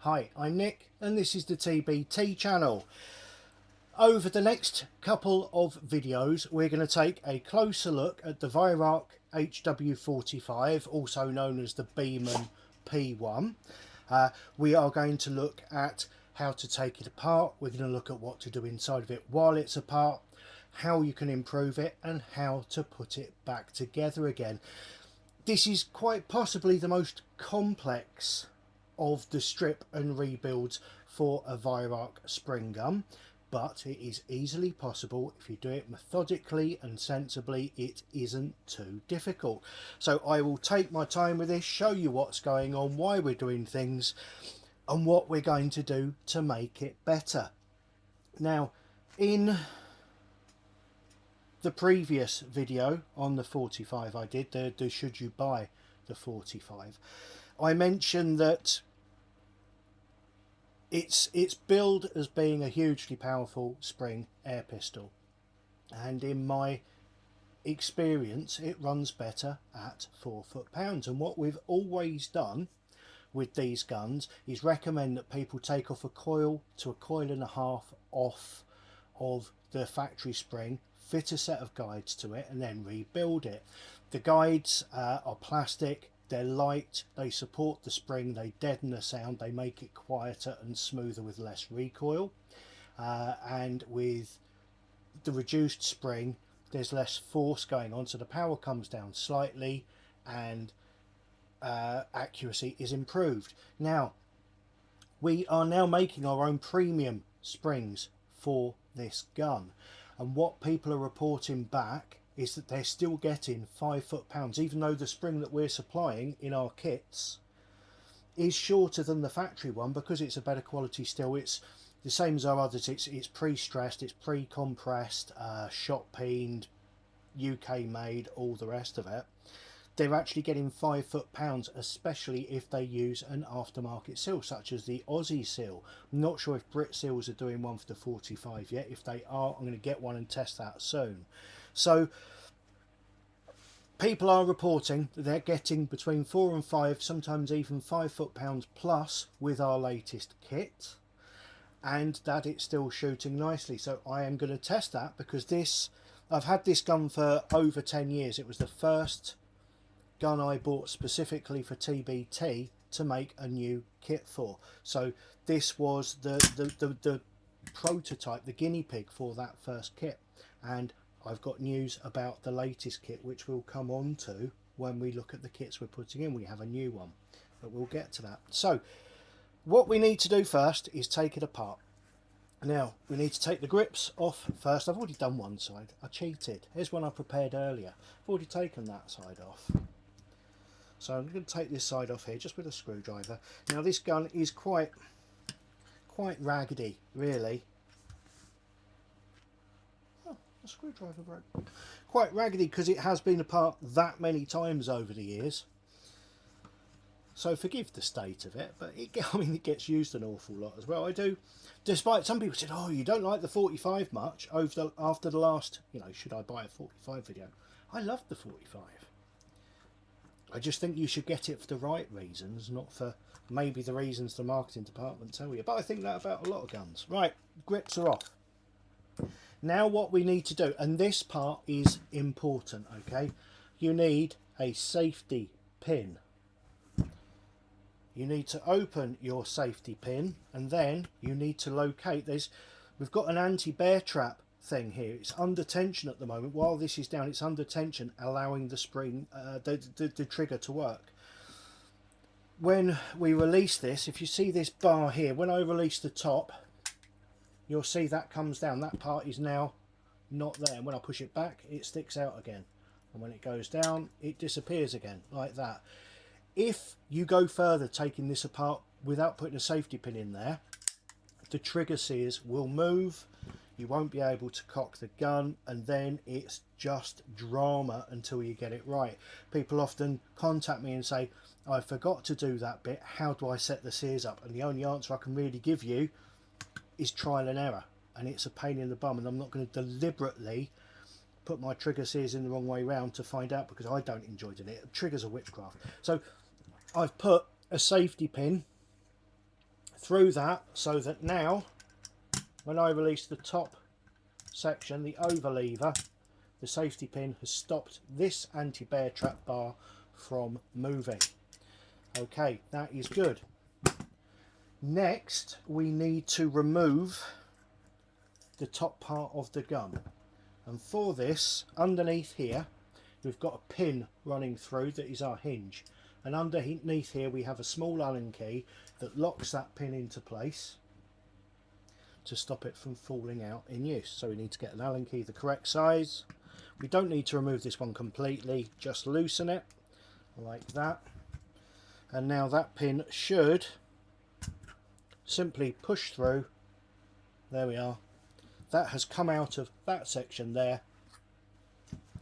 Hi, I'm Nick and this is the TbT channel. Over the next couple of videos we're going to take a closer look at the Weihrauch HW45, also known as the Beeman P1. We are going to look at how to take it apart. We're going to look at what to do inside of it while it's apart, how you can improve it and how to put it back together again. This is quite possibly the most complex of the strip and rebuilds for a Weihrauch spring gun, but it is easily possible if you do it methodically and sensibly. It isn't too difficult. So I will take my time with this, show you what's going on, why we're doing things and what we're going to do to make it better. Now, in the previous video on the 45 I did, the should you buy the 45, I mentioned that it's billed as being a hugely powerful spring air pistol, and in my experience it runs better at 4 foot-pounds. And what we've always done with these guns is recommend that people take off a coil to a coil and a half off of the factory spring, fit a set of guides to it and then rebuild it. The guides are plastic, they're light, they support the spring, they deaden the sound, they make it quieter and smoother with less recoil, and with the reduced spring there's less force going on, so the power comes down slightly and accuracy is improved. Now we are now making our own premium springs for this gun, and what people are reporting back is that they're still getting 5 foot-pounds, even though the spring that we're supplying in our kits is shorter than the factory one because it's a better quality steel. It's the same as our others. It's pre-stressed, it's pre-compressed, shot peened, UK made, all the rest of it. They're actually getting 5 foot-pounds, especially if they use an aftermarket seal such as the Aussie seal. I'm not sure if Brit seals are doing one for the 45 yet. If they are, I'm going to get one and test that soon. So people are reporting that they're getting between 4 and 5, sometimes even 5 foot-pounds plus with our latest kit, and that it's still shooting nicely. So I am going to test that because I've had this gun for over 10 years. It was the first gun I bought specifically for TbT to make a new kit for. So this was the prototype, the guinea pig for that first kit, and I've got news about the latest kit which we'll come on to when we look at the kits we're putting in. We have a new one, but we'll get to that. So what we need to do first is take it apart. Now we need to take the grips off first. I've already done one side, I cheated. Here's one I prepared earlier. I've already taken that side off. So I'm going to take this side off here just with a screwdriver. Now this gun is quite raggedy, really. Oh, the screwdriver broke. Quite raggedy because it has been apart that many times over the years. So forgive the state of it, but I mean it gets used an awful lot as well. I do, despite some people said, oh, you don't like the 45 much after the last, should I buy a 45 video. I love the 45. I just think you should get it for the right reasons, not for maybe the reasons the marketing department tell you. But I think that about a lot of guns. Right, grips are off. Now what we need to do, and this part is important, okay? You need a safety pin. You need to open your safety pin, and then you need to locate this. We've got an anti-bear trap thing here. It's under tension at the moment. While this is down, it's under tension, allowing the spring, the trigger to work. When we release this, if you see this bar here, when I release the top, you'll see that comes down. That part is now not there, and when I push it back it sticks out again, and when it goes down it disappears again, like that. If you go further taking this apart without putting a safety pin in there, the trigger sears will move. You won't be able to cock the gun, and then it's just drama until you get it right. People often contact me and say, I forgot to do that bit, how do I set the sears up? And the only answer I can really give you is trial and error, and it's a pain in the bum, and I'm not going to deliberately put my trigger sears in the wrong way round to find out, because I don't enjoy doing it. Triggers are witchcraft. So I've put a safety pin through that, so that now when I release the top section, the over lever, the safety pin has stopped this anti-bear trap bar from moving. Okay, that is good. Next we need to remove the top part of the gun, and for this, underneath here we've got a pin running through that is our hinge, and underneath here we have a small Allen key that locks that pin into place to stop it from falling out in use. So we need to get an Allen key the correct size. We don't need to remove this one completely, just loosen it like that, and now that pin should simply push through. There we are. That has come out of that section there.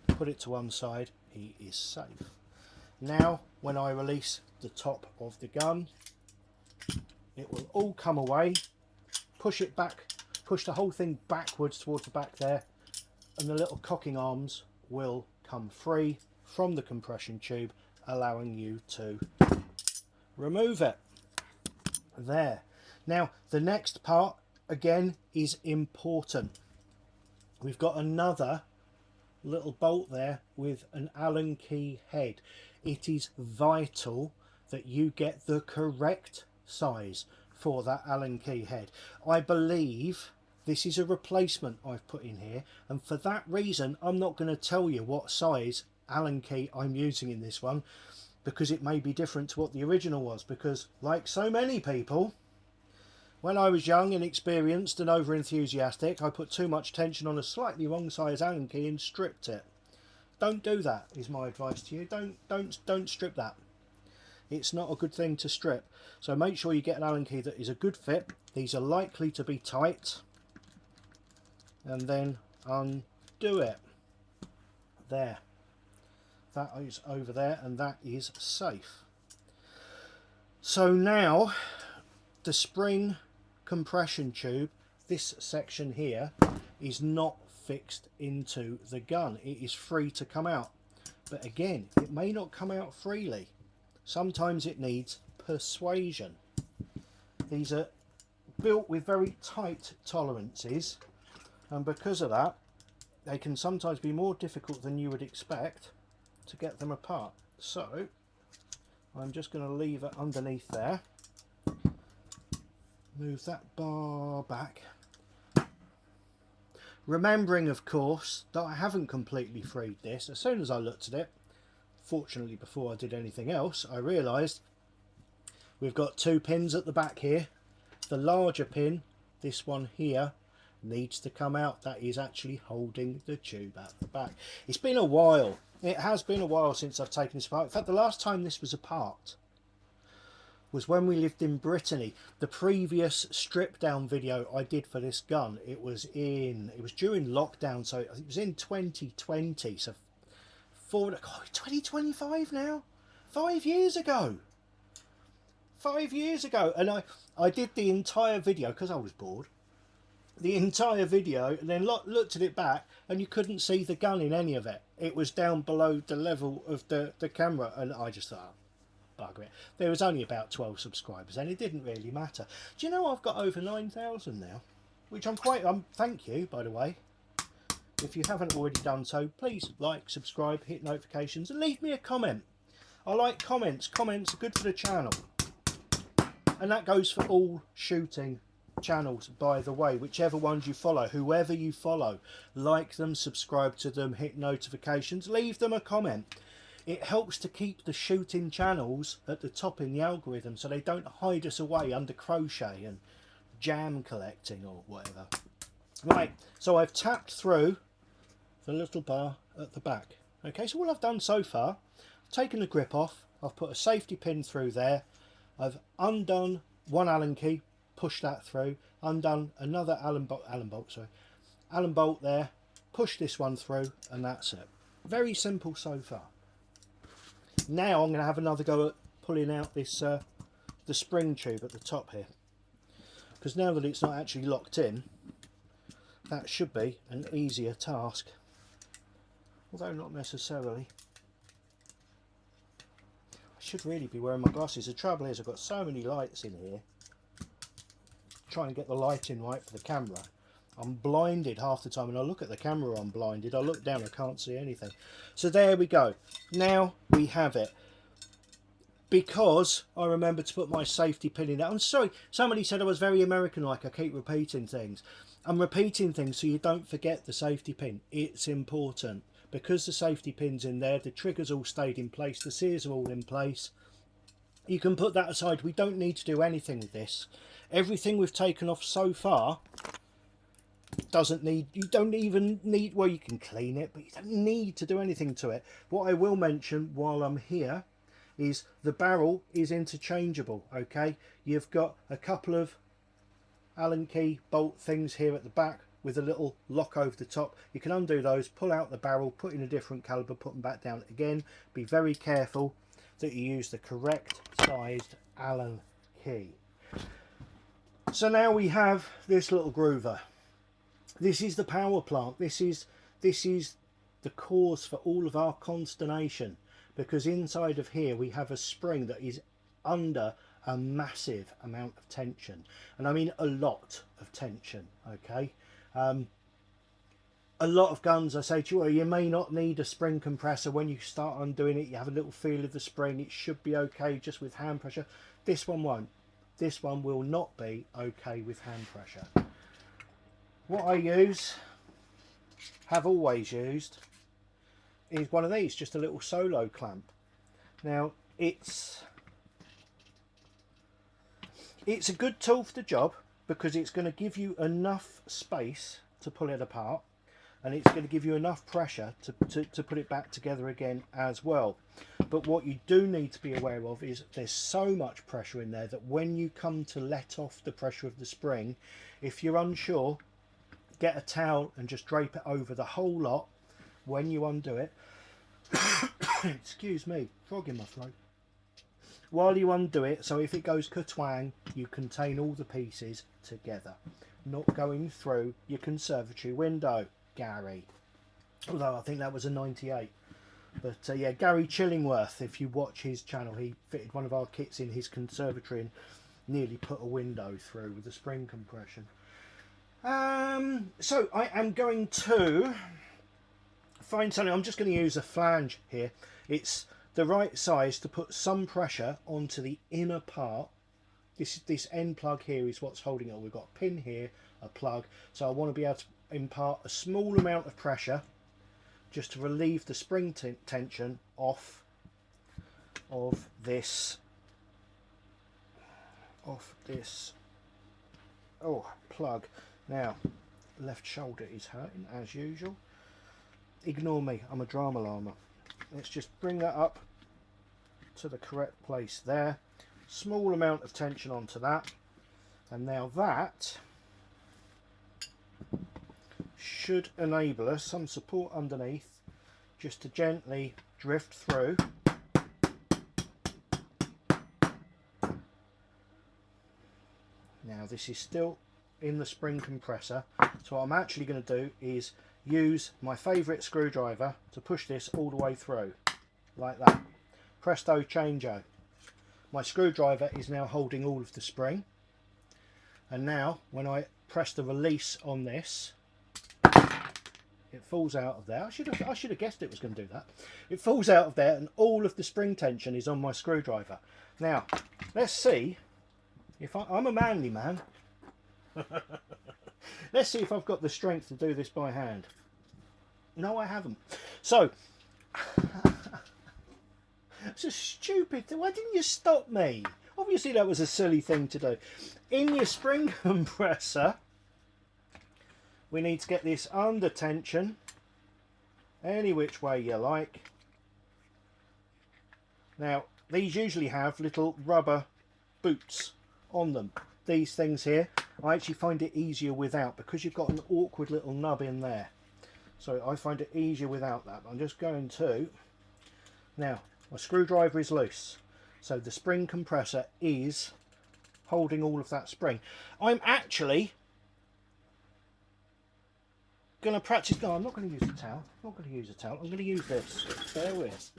Put it to one side, he is safe. Now when I release the top of the gun, it will all come away. Push it back, push the whole thing backwards towards the back there, and the little cocking arms will come free from the compression tube, allowing you to remove it. There. Now the next part again is important. We've got another little bolt there with an Allen key head. It is vital that you get the correct size for that Allen key head. I believe this is a replacement I've put in here, and for that reason I'm not going to tell you what size Allen key I'm using in this one, because it may be different to what the original was, because like so many people, when I was young, inexperienced and over enthusiastic, I put too much tension on a slightly wrong size Allen key and stripped it. Don't do that, is my advice to you. Don't strip that. It's not a good thing to strip. So make sure you get an Allen key that is a good fit. These are likely to be tight. And then undo it. There. That is over there, and that is safe. So now the spring compression tube, this section here, is not fixed into the gun. It is free to come out. But again, it may not come out freely. Sometimes it needs persuasion. These are built with very tight tolerances, and because of that they can sometimes be more difficult than you would expect to get them apart. So I'm just going to leave it underneath there, move that bar back, remembering of course that I haven't completely freed this. As soon as I looked at it, fortunately before I did anything else, I realised we've got two pins at the back here. The larger pin, this one here, needs to come out. That is actually holding the tube at the back. It's been a while. It has been a while since I've taken this apart. In fact, the last time this was apart was when we lived in Brittany. The previous strip down video I did for this gun, it was during lockdown, so it was in 2020, so 2025 now, 5 years ago. 5 years ago, and I did the entire video because I was bored. The entire video, and then looked at it back, and you couldn't see the gun in any of it. It was down below the level of the camera, and I just thought, oh, bugger it. There was only about 12 subscribers, and it didn't really matter. Do you know I've got over 9,000 now? Which I'm quite, thank you, by the way. If you haven't already done so, please like, subscribe, hit notifications, and leave me a comment. I like comments. Comments are good for the channel. And that goes for all shooting channels, by the way. Whichever ones you follow, whoever you follow, like them, subscribe to them, hit notifications, leave them a comment. It helps to keep the shooting channels at the top in the algorithm, so they don't hide us away under crochet and jam collecting or whatever. Right, so I've tapped through the little bar at the back. Okay, so all I've done so far, I've taken the grip off, I've put a safety pin through there, I've undone one Allen key, pushed that through, undone another Allen bolt there, push this one through, and that's it. Very simple so far. Now I'm going to have another go at pulling out this the spring tube at the top here, because now that it's not actually locked in, that should be an easier task, although not necessarily. I should really be wearing my glasses. The trouble is I've got so many lights in here try and get the lighting right for the camera. I'm blinded half the time. When I look at the camera, I'm blinded. I look down, I can't see anything. So there we go. Now we have it. Because I remember to put my safety pin in there. I'm sorry, somebody said I was very American-like. I keep repeating things. I'm repeating things so you don't forget the safety pin. It's important. Because the safety pin's in there, the trigger's all stayed in place, the sears are all in place. You can put that aside. We don't need to do anything with this. Everything we've taken off so far doesn't need, you don't even need, well, you can clean it, but you don't need to do anything to it. What I will mention while I'm here is the barrel is interchangeable. Okay, you've got a couple of Allen key bolt things here at the back with a little lock over the top. You can undo those, pull out the barrel, put in a different caliber, put them back down again. Be very careful that you use the correct sized Allen key. So now we have this little groover. This is the power plant. This is the cause for all of our consternation, because inside of here we have a spring that is under a massive amount of tension, and I mean a lot of tension. Okay, a lot of guns, I say to you, well, you may not need a spring compressor. When you start undoing it, you have a little feel of the spring. It should be okay just with hand pressure. This one won't. This one will not be okay with hand pressure. What I use, have always used, is one of these, just a little solo clamp. Now it's a good tool for the job because it's going to give you enough space to pull it apart, and it's going to give you enough pressure to put it back together again as well. But what you do need to be aware of is there's so much pressure in there that when you come to let off the pressure of the spring, if you're unsure, get a towel and just drape it over the whole lot when you undo it. Excuse me, frog in my throat. While you undo it, so if it goes ka-twang, you contain all the pieces together, not going through your conservatory window, Gary. Although I think that was a 98. But yeah, Gary Chillingworth, if you watch his channel, he fitted one of our kits in his conservatory and nearly put a window through with the spring compression. So I am going to find something. I'm just going to use a flange here. It's the right size to put some pressure onto the inner part. This end plug here is what's holding it. We've got a pin here, a plug. So I want to be able to impart a small amount of pressure just to relieve the spring tension off of this plug. Now, left shoulder is hurting as usual. Ignore me, I'm a drama llama. Let's just bring that up to the correct place there. Small amount of tension onto that. And now that should enable us some support underneath just to gently drift through. Now this is still in the spring compressor, so what I'm actually going to do is use my favourite screwdriver to push this all the way through like that. Presto changeo. My screwdriver is now holding all of the spring, and now when I press the release on this, it falls out of there. I should have guessed it was going to do that. It falls out of there and all of the spring tension is on my screwdriver. Now let's see if I'm a manly man. Let's see if I've got the strength to do this by hand. No, I haven't. So it's a stupid thing. Why didn't you stop me? Obviously that was a silly thing to do. In your spring compressor, we need to get this under tension any which way you like. Now these usually have little rubber boots on them. These things here, I actually find it easier without, because you've got an awkward little nub in there. So I find it easier without that. I'm just going to, now my screwdriver is loose, so the spring compressor is holding all of that spring. I'm actually going to practice. No, I'm not going to use a towel. I'm not going to use a towel. I'm going to use this. Bear with.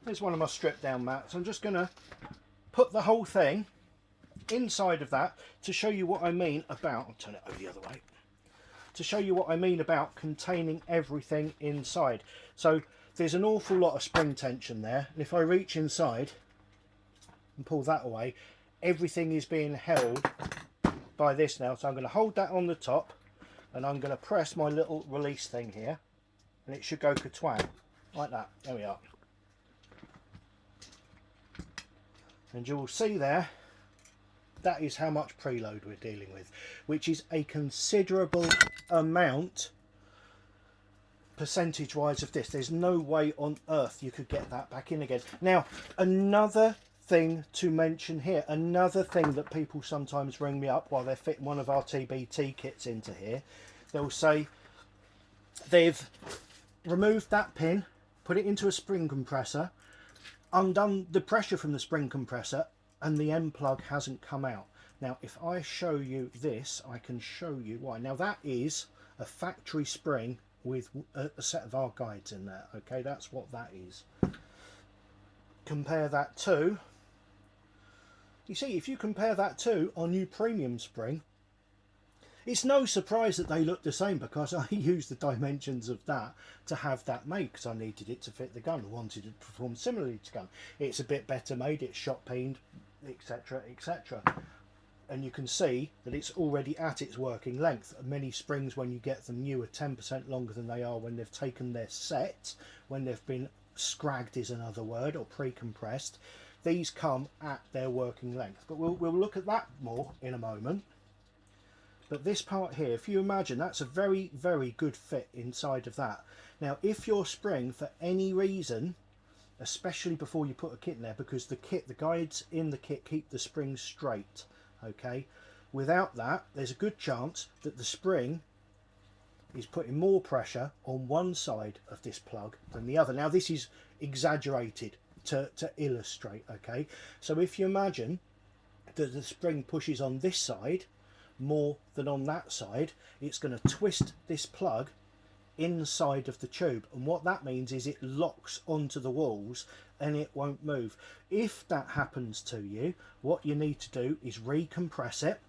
Here's one of my stripped down mats. I'm just going to put the whole thing inside of that to show you what I mean about, I'll turn it over the other way, to show you what I mean about containing everything inside. So there's an awful lot of spring tension there, and if I reach inside and pull that away, everything is being held by this now. So I'm going to hold that on the top, and I'm going to press my little release thing here, and it should go katwang, like that. There we are. And you will see there, that is how much preload we're dealing with, which is a considerable amount percentage wise of this. There's no way on earth you could get that back in again. Now, another thing to mention here, another thing that people sometimes ring me up while they're fitting one of our TbT kits into here, they'll say they've removed that pin, put it into a spring compressor, undone the pressure from the spring compressor, and the end plug hasn't come out. Now if I show you this, I can show you why. Now that is a factory spring with a set of our guides in there. Okay, that's what that is. Compare that to, you see, if you compare that to our new premium spring, it's no surprise that they look the same, because I used the dimensions of that to have that made, because I needed it to fit the gun, wanted it to perform similarly to the gun. It's a bit better made, it's shot peened, etc, etc, and you can see that it's already at its working length. Many springs, when you get them new, are 10% longer than they are when they've taken their set, when they've been scragged is another word, or pre-compressed. These come at their working length, but we'll look at that more in a moment. But this part here, if you imagine, that's a very, very good fit inside of that. Now, if your spring, for any reason, especially before you put a kit in there, because the guides in the kit keep the spring straight, okay? Without that, there's a good chance that the spring is putting more pressure on one side of this plug than the other. Now, this is exaggerated to illustrate, okay? So if you imagine that the spring pushes on this side more than on that side, it's going to twist this plug inside of the tube, and what that means is it locks onto the walls and it won't move. If that happens to you, what you need to do is recompress it,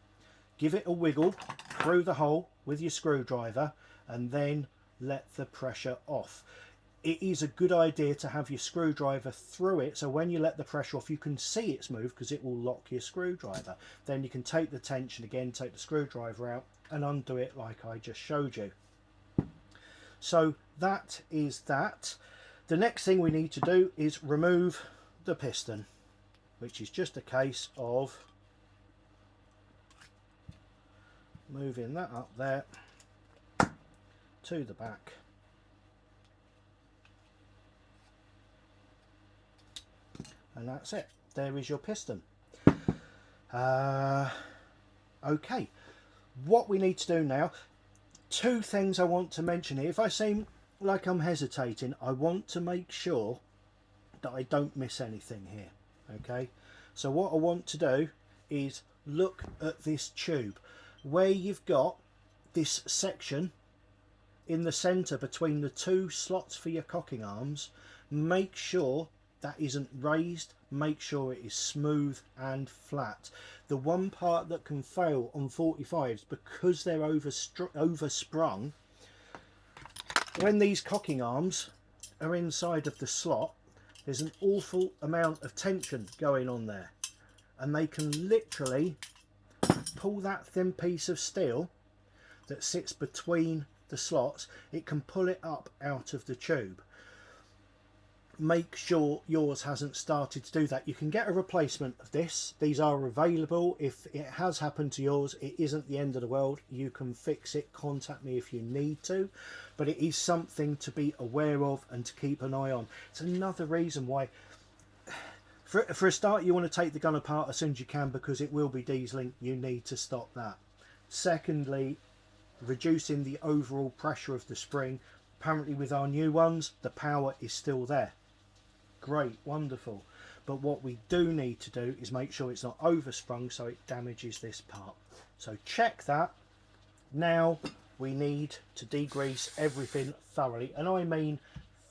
give it a wiggle through the hole with your screwdriver, and then let the pressure off. It is a good idea to have your screwdriver through it, so when you let the pressure off you can see it's moved, because it will lock your screwdriver. Then you can take the tension again, take the screwdriver out and undo it like I just showed you. So that is that. The next thing we need to do is remove the piston, which is just a case of moving that up there to the back. And that's it. There is your piston. Okay, what we need to do now, two things I want to mention here. If I seem like I'm hesitating, I want to make sure that I don't miss anything here. Okay, so what I want to do is look at this tube where you've got this section in the center between the two slots for your cocking arms. Make sure that isn't raised, make sure it is smooth and flat. The one part that can fail on 45s, because they're oversprung, when these cocking arms are inside of the slot, there's an awful amount of tension going on there, and they can literally pull that thin piece of steel that sits between the slots, it can pull it up out of the tube. Make sure yours hasn't started to do that. You can get a replacement of this. These are available. If it has happened to yours, it isn't the end of the world. You can fix it. Contact me if you need to, but it is something to be aware of and to keep an eye on. It's another reason why, for a start, you want to take the gun apart as soon as you can, because it will be dieseling. You need to stop that. Secondly, reducing the overall pressure of the spring. Apparently with our new ones, the power is still there. Great, wonderful. But what we do need to do is make sure it's not oversprung so it damages this part. So check that. Now we need to degrease everything thoroughly, and I mean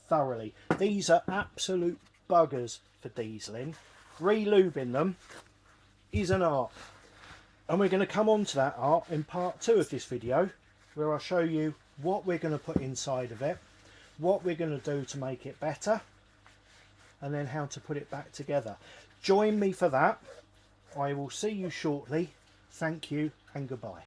thoroughly. These are absolute buggers for dieseling. Re-lubing them is an art. And we're going to come on to that art in part 2 of this video, where I'll show you what we're going to put inside of it, what we're going to do to make it better, and then how to put it back together. Join me for that. I will see you shortly. Thank you and goodbye.